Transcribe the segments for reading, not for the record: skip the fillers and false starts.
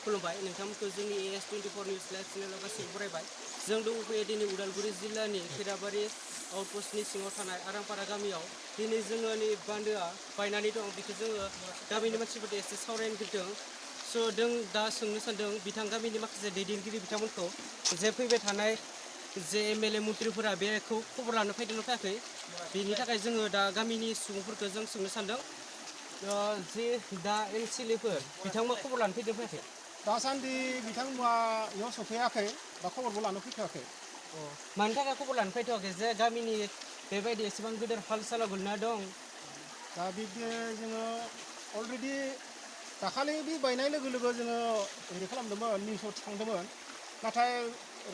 खुलुमबाय नोंथांमोनखौ जोंनि AS24 news live चेनेलाव गासैबो बरायबाय जों दंफैयो दिनै उदालगुरि जिल्लानि खैराबारि आउटपस्टनि सिङाव थानाय आरांपारा गामियाव दिनै जोङो नै बान्दोआ बायनानै दं बेखौ जोङो गामिनि मानसिफोरजों एसे सावरायनो फैदों स' जों दा सोंनो सानदों बिथां गामिनि माखासे दैदेनगिरि बिथांमोनखौ जे फैबाय थानाय जे MLA मन्थ्रिफोरा बेखौ खबर लानो फैदोंना फैयाखै बेनि थाखाय जोङो दा गामिनि सुबुंफोरखौ जों सोंनो सानदों जे दा MCLAफोर बिथांमोना खबर लानो फैदों फैयाखै दासान्दि बिथांमोना इयाव सफैयाखै बा खबरबो लानो फैथ'वाखै मानि थाखाय खबर लानो फैथ'वाखै जे गामिनि बेबायदि एसेबां गिदिर हाल सालाव गोलैना दं दा बिब्दि जोङो अलरेडि दाखालि बे बायनाय लोगो लोगो जोङो रेडि खालामदोंमोन निउसाव थिखांदोंमोन नाथाय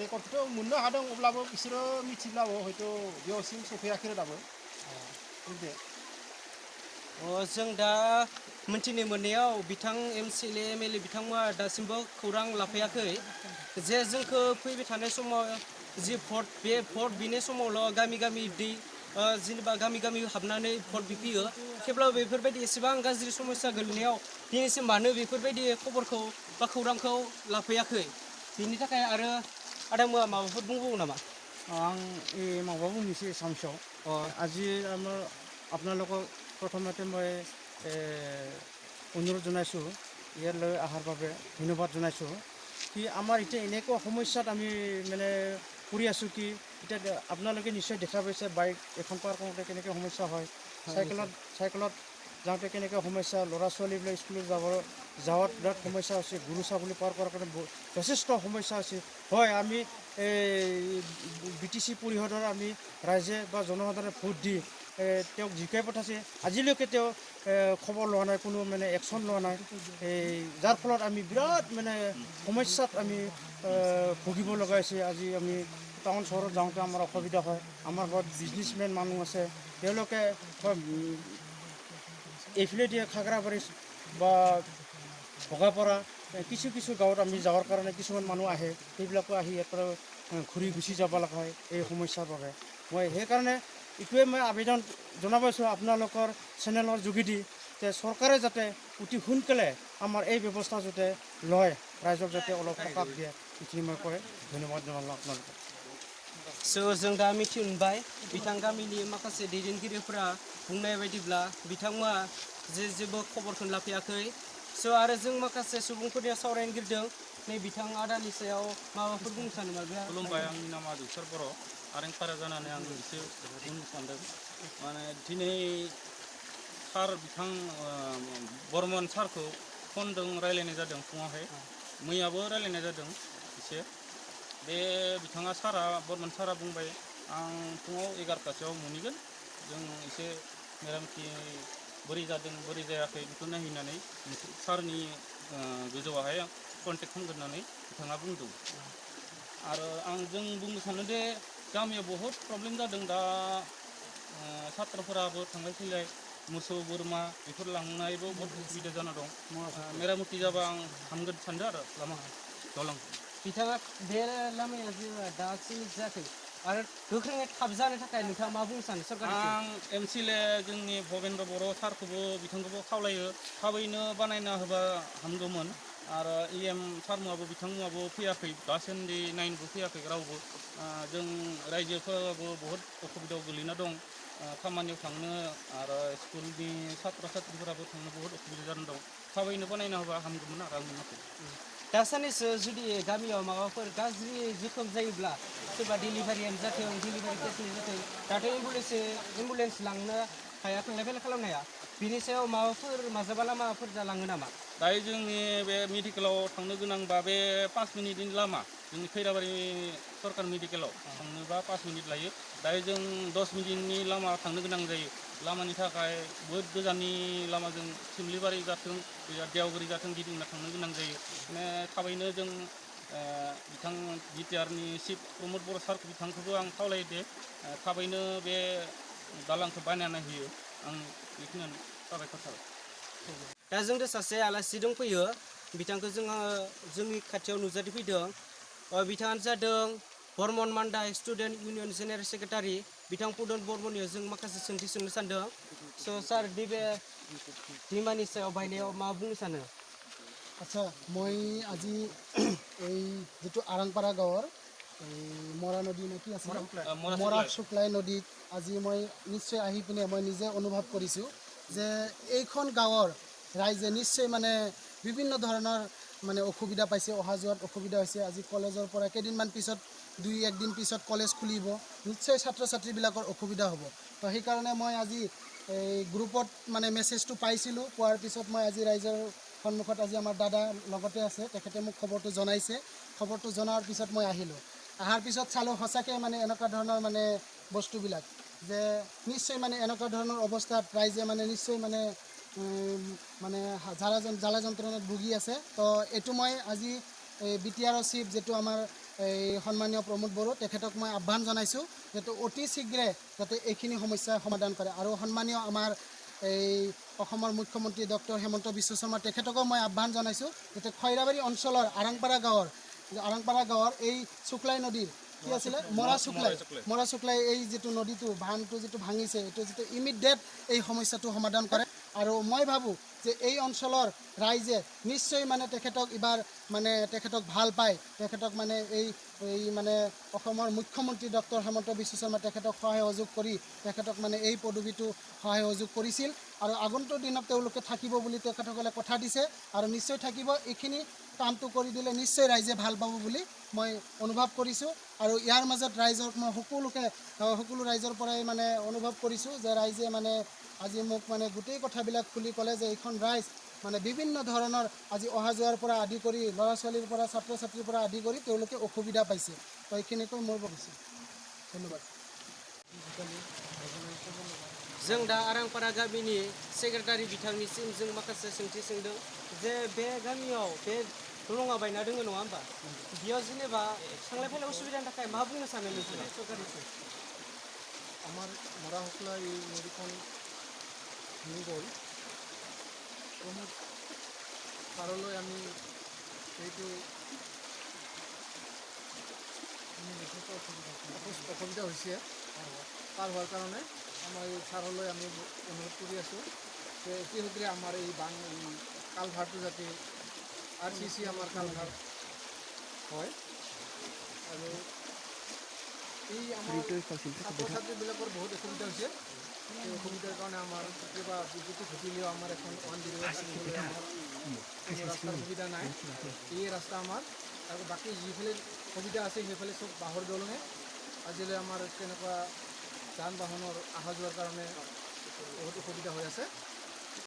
रेकर्डखौथ' मोननो हादों अब्लाबो बिसोरो मिथिब्लाबो हयथ' बेयावसिम सफैयाखै दाबो बिब्दि जों दा मोनथिनो मोननायाव बिथां MCLA MLA बिथांमोना दासिमबो खौरां लाफैयाखै जे जोंखौ फैबाय थानाय समाव जि भट बे भट बिनाय समावल' गामि गामि जेनेबा गामि गामि हाबनानै भट बिफैयो थेवब्लाबो बेफोरबायदि एसेबां गाज्रि समस्या गोलैनायाव दिनैसिम मानो बेफोरबायदि खबरखौ बा खौरांखौ लाफैयाखै बिनि थाखाय आरो आदामोआ माबाफोर बुंबावो नामा आं এই মাবা বুজিছে এছামছাও আজি আমাৰ আপোনালোকক প্ৰথমতে মই অনুৰোধ জনাইছোঁ ইয়ালৈ অহাৰ বাবে ধন্যবাদ জনাইছোঁ কি আমাৰ এতিয়া এনেকুৱা সমস্যাত আমি মানে পৰি আছোঁ কি এতিয়া আপোনালোকে নিশ্চয় দেখা পাইছে বাইক এখন পাৰ কৰোঁতে কেনেকৈ সমস্যা হয় চাইকেলত যাওঁতে কেনেকৈ সমস্যা ল'ৰা ছোৱালীবিলাক স্কুলত যাওয়াত বিৰাট সমস্যা হৈছে গৰু ছাগলী পাৰ কৰাৰ কাৰণে যথেষ্ট সমস্যা হৈছে হয় আমি BTC পৰিষদৰ আমি ৰাইজে বা জনসাধাৰণে ভোট দি তেওঁক জিকাই পঠাইছে আজিলৈকে তেওঁ খবৰ লোৱা নাই কোনো মানে একশ্যন লোৱা নাই যাৰ ফলত আমি বিৰাট মানে সমস্যাত আমি ভুগিব লগা হৈছে আজি আমি টাউন চহৰত যাওঁতে আমাৰ অসুবিধা হয় আমাৰ ঘৰত বিজনেছমেন মানুহ আছে তেওঁলোকে এইফালে দিয়ে খাগৰাবাৰী বা ভগাপাৰা কিছু গাঁৱত আমি যাওয়াৰ কাৰণে কিছুমান মানুহ আহে সেইবিলাকো আহি ইয়াৰ পৰা ঘূৰি গুচি যাব লগা হয় এই সমস্যাৰ বাবে মই সেইকাৰণে এইটোৱে মই আবেদন জনাইছোঁ আপোনালোকৰ চেনেলৰ যোগেদি যে চৰকাৰে যাতে অতি সোনকালে আমাৰ এই ব্যৱস্থা যাতে লয় ৰাইজক যাতে অলপ সকাহ দিয়ে এইখিনি মই কয় ধন্যবাদ জনালোঁ আপোনালোকক जों दा मिथि मोनबाय बिथां गामिनि माखासे दैदेनगिरिफोरा बुंनाय बायदिब्ला बिथांमोना जेबो खबरखौनो लाफैयाखै आरो जों माखासे सुबुंफोरनिया सावरायनो गिरदों नै बिथां आदानि सायाव माबाफोर बुंनो सानो नामा खुलुमबाय आंनि नामा दुसार बर' आरेंपारा जानानै आं एसे बुंनो सानदों माने दिनै सार बिथां बर्मन सारखौ फनजों रायलायनाय जादों फुङावहाय मैयाबो रायलायनाय जादों एसे बे बिथाङा सारा बर्मन सारा बुंबाय आं फुङाव 11टासोआव मोनहैगोन जों एसे मेरामथि बोरै जादों बोरै जायाखै बेखौ नायहैनानै सारनि गोजौआवहाय कन्टेक्ट खालामगोन होननानै बिथाङा बुंदों आरो जों बुंनो सानो दे गामियाव बहुद प्रब्लेम जादों दा सात्रफोराबो थांलाय फैलाय मोसौ बोरमा बेफोर लांनायबो बहुद उसुबिदा जाना दं मेरामथि जाबा आं हामगोन सानदों आरो लामा दलां बिथाङा बे लामाया दासिम जायाखै आरो गोख्रोङै थाब जानो थाखाय नोंथाङा मा बुंनो सानो सरकारनिफ्राय आं MCLA जोंनि भबेन्द्र बर' सारखौबो बिथांखौबो खावलायो थाबैनो बानायना होबा हामगौमोन आरो EM सारमोनाबो बिथांमोनाबो फैयाखै दासान्दि नायनोबो फैयाखै रावबो जों रायजोफोराबो बहुद असुबिदायाव गोलैना दं खामानियाव थांनो आरो स्कुलनि सात्र साथ्रिफोराबो थांनो बहुद असुबिदा जाना दं थाबैनो बानायना होबा हामगौमोन आरो आंनि मथे दासाननैसो जुदि गामियाव माबाफोर गाज्रि जोखोम जायोब्ला सोरबा डिलिभारियानो जाथों डिलिभारि केसनि जाथों दाथ' एम्बुलेन्स लांनो हाया थांलाय फैलाय खालामनो हाया बिनि सायाव माबाफोर माजाबा लामाफोर जालाङो नामा दायो जोंनि बे मेडिकेलाव थांनो गोनांबा बे 5 मिनिटनि लामा जोंनि खैराबारि सरकार मेडिकेलाव थांनोबा 5 मिनिट लायो दायो जों 10 मिनिटनि लामा थांनो गोनां जायो लामानि थाखाय बहुद गोजाननि लामाजों सिमलिबारि जाथों देवगुरि जाथों गिदिंना थांनो गोनां जायो माने थाबैनो जों बिथां बिटिआरनि चिफ प्रमद बर' सारखौ बिथांखौबो आं खावलायो दे थाबैनो बे दालांखौ बानायना होयो आं बेखिनियानो साबायखर थाबाय दा जोंदो सासे आलासि दंफैयो बिथांखौ जोंनि खाथियाव नुजाथि फैदों बिथाङानो जादों बर्मन मान्डा स्टुडेन्ट इउनियन जेनेरेल सेक्रेटारि बिथां पुदन बर्मननियाव जों माखासे सोंथि सोंनो सानदों सार नैबे दैमानि सायाव बायनायाव मा बुंनो सानो আচ্ছা মই আজি এই যেটো আৰাংপাৰা গাঁৱৰ এই মৰা নদী নে কি আছে মৰা শুক্লাই নদীত আজি মই নিশ্চয় আহি পিনে মই নিজে অনুভৱ কৰিছোঁ যে এইখন গাঁৱৰ ৰাইজে নিশ্চয় মানে বিভিন্ন ধৰণৰ মানে অসুবিধা পাইছে, অহা যোৱাত অসুবিধা হৈছে। আজি কলেজৰ পৰা কেইদিনমান পিছত 2-1 দিন পিছত কলেজ খুলিব, নিশ্চয় ছাত্ৰ ছাত্ৰীবিলাকৰ অসুবিধা হ'ব। তো সেইকাৰণে মই আজি এই গ্ৰুপত মানে মেছেজটো পাইছিলোঁ, পোৱাৰ পিছত মই আজি ৰাইজৰ সন্মুখত আজি আমাৰ দাদা লগতে আছে, তেখেতে মোক খবৰটো জনাইছে। খবৰটো জনাৰ পিছত মই আহিলোঁ। অহাৰ পিছত চালোঁ সঁচাকৈ মানে এনেকুৱা ধৰণৰ মানে বস্তুবিলাক যে নিশ্চয় মানে এনেকুৱা ধৰণৰ অৱস্থাত ৰাইজে মানে নিশ্চয় মানে মানে জ্বালা যন্ত্ৰণাত ভুগি আছে। তো এইটো মই আজি এই BTR চিফ যিটো আমাৰ এই সন্মানীয় প্ৰমোদ বড়ো তেখেতক মই আহ্বান জনাইছোঁ যাতে অতি শীঘ্ৰে যাতে এইখিনি সমস্যা সমাধান কৰে। আৰু সন্মানীয় আমাৰ এই অসমৰ মুখ্যমন্ত্ৰী ডক্টৰ হেমন্ত বিশ্ব শৰ্মা তেখেতকো মই আহ্বান জনাইছোঁ যাতে খৈৰাবাৰী অঞ্চলৰ আৰাংপাৰা গাঁৱৰ এই শুক্লাই নদীৰ কি আছিলে মৰা শুক্লাই এই যিটো নদীটো বান্ধটো যিটো ভাঙিছে এইটো যিটো ইমিডিয়েট এই সমস্যাটো সমাধান কৰে। আৰু মই ভাবোঁ যে এই অঞ্চলৰ ৰাইজে নিশ্চয় মানে তেখেতক এবাৰ মানে তেখেতক ভাল পায়, তেখেতক মানে এই মানে অসমৰ মুখ্যমন্ত্ৰী ডক্টৰ হেমন্ত বিশ্ব শৰ্মা তেখেতক সহায় সহযোগ কৰি তেখেতক মানে এই পদবীটো সহায় সহযোগ কৰিছিল। আৰু আগন্তুক দিনত তেওঁলোকে থাকিব বুলি তেখেতসকলে কথা দিছে আৰু নিশ্চয় থাকিব। এইখিনি কামটো কৰি দিলে নিশ্চয় ৰাইজে ভাল পাব বুলি মই অনুভৱ কৰিছোঁ। আৰু ইয়াৰ মাজত ৰাইজক মই সকলো ৰাইজৰ পৰাই মানে অনুভৱ কৰিছোঁ যে ৰাইজে মানে আজি মোক মানে গোটেই কথাবিলাক খুলি ক'লে যে এইখন ৰাইজ মানে বিভিন্ন ধৰণৰ আজি অহা যোৱাৰ পৰা আদি কৰি ল'ৰা ছোৱালীৰ পৰা ছাত্ৰ ছাত্ৰীৰ পৰা আদি কৰি তেওঁলোকে অসুবিধা পাইছে। তো এইখিনিকৈ মই ভাবিছোঁ। ধন্যবাদ। जों दा आरांपारा गामिनि सेक्रेटारि बिथांनिसिम जों माखासे सोंथि सोंदों जे बे गामियाव बे दलङा बायना दोङो नङा होमबा, बेयाव जेनेबा थांलाय फैलाय उसुबिदानि थाखाय मा बुंनो सानो नोंथाङा सरकारनिसिम? আমাৰ মৰা শুক্লাই এই নদীখন ভাঙি গ'ল। প্ৰমোদ ছাৰলৈ আমি সেইটো অসুবিধা হৈছে পাৰ হোৱাৰ কাৰণে আমাৰ এই ছাৰলৈ আমি অনুৰোধ কৰি আছোঁ যে অতি শীঘ্ৰে আমাৰ এই কালভাৰটো যাতে RCC আমাৰ কালভাৰ হয়। আৰু এই আমাৰ ছাত্ৰ ছাত্ৰীবিলাকৰ বহুত অসুবিধা হৈছে। এই অসুবিধাৰ কাৰণে আমাৰ কেতিয়াবা বিদ্যুৎ ঘটিলেও আমাৰ এখন 108 আহিবলৈ আমাৰ কোনো ৰাস্তাৰ সুবিধা নাই। এই ৰাস্তা আমাৰ আৰু বাকী যিফালে সুবিধা আছে সেইফালে চব বাঁহৰ দলঙে। আজিলৈ আমাৰ তেনেকুৱা যান বাহনৰ অহা যোৱাৰ কাৰণে বহুত অসুবিধা হৈ আছে।